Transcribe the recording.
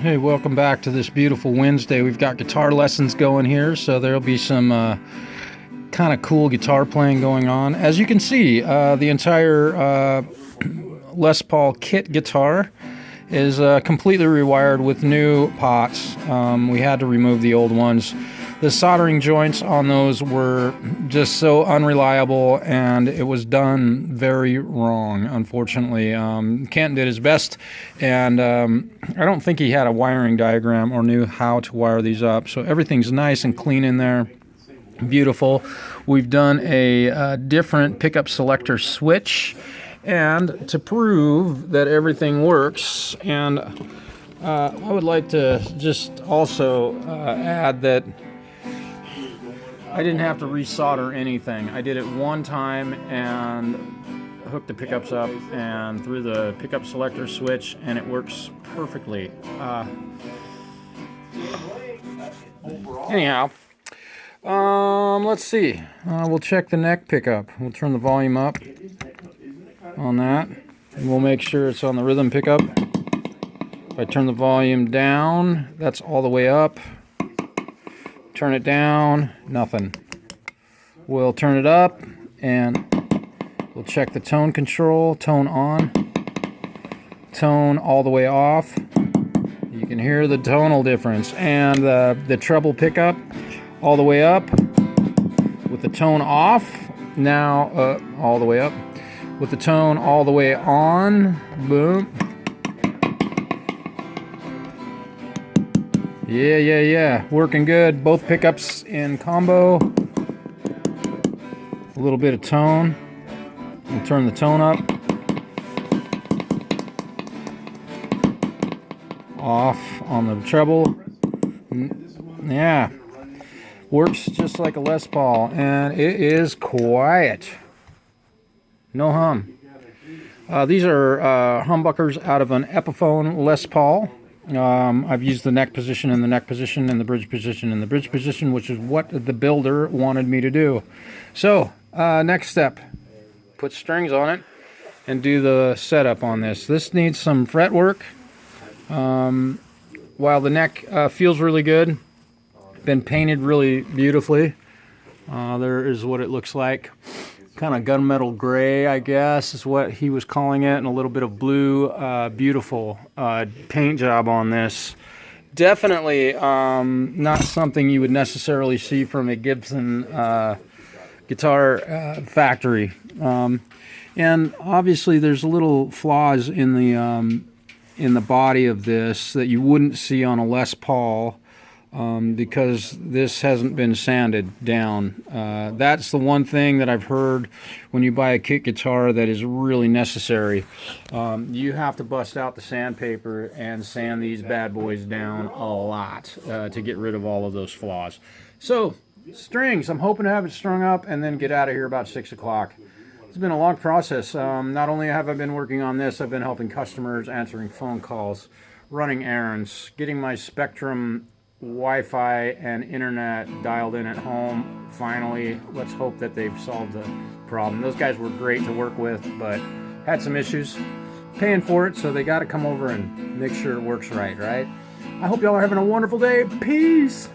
Hey, welcome back to this beautiful Wednesday. We've got guitar lessons going here, so there'll be some kind of cool guitar playing going on. As you can see, the entire Les Paul kit guitar is completely rewired with new pots. We had to remove the old ones. The soldering joints on those were just so unreliable, and it was done very wrong, unfortunately. Kent did his best, and I don't think he had a wiring diagram or knew how to wire these up. So everything's nice and clean in there. Beautiful. We've done a different pickup selector switch, and to prove that everything works, and I would like to just also add that I didn't have to resolder anything. I did it one time and hooked the pickups up and threw the pickup selector switch, and it works perfectly. Anyhow, let's see. We'll check the neck pickup. We'll turn the volume up on that, and we'll make sure it's on the rhythm pickup. If I turn the volume down, that's all the way up. Turn it down, nothing. We'll turn it up, and we'll check the tone control. Tone on, tone all the way off. You can hear the tonal difference. And the treble pickup all the way up with the tone off. Now all the way up with the tone all the way on. Boom. Yeah. Working good. Both pickups in combo. A little bit of tone. We'll turn the tone up. Off on the treble. Yeah. Works just like a Les Paul. And it is quiet. No hum. These are humbuckers out of an Epiphone Les Paul. I've used the neck position and the neck position and the bridge position and the bridge position, which is what the builder wanted me to do. So, next step, put strings on it and do the setup on this. This needs some fretwork. While the neck feels really good, been painted really beautifully. There is what it looks like. Kind of gunmetal gray, I guess, is what he was calling it, and a little bit of blue. Beautiful paint job on this. Definitely not something you would necessarily see from a Gibson guitar factory. And obviously there's little flaws in the body of this that you wouldn't see on a Les Paul. Because this hasn't been sanded down. That's the one thing that I've heard when you buy a kit guitar that is really necessary. You have to bust out the sandpaper and sand these bad boys down a lot to get rid of all of those flaws. So, strings. I'm hoping to have it strung up and then get out of here about 6 o'clock. It's been a long process. Not only have I been working on this, I've been helping customers, answering phone calls, running errands, getting my Spectrum Wi-Fi and internet dialed in at home. Finally, let's hope that they've solved the problem. Those guys were great to work with, but had some issues. Paying for it, so they got to come over and make sure it works right? I hope y'all are having a wonderful day. Peace!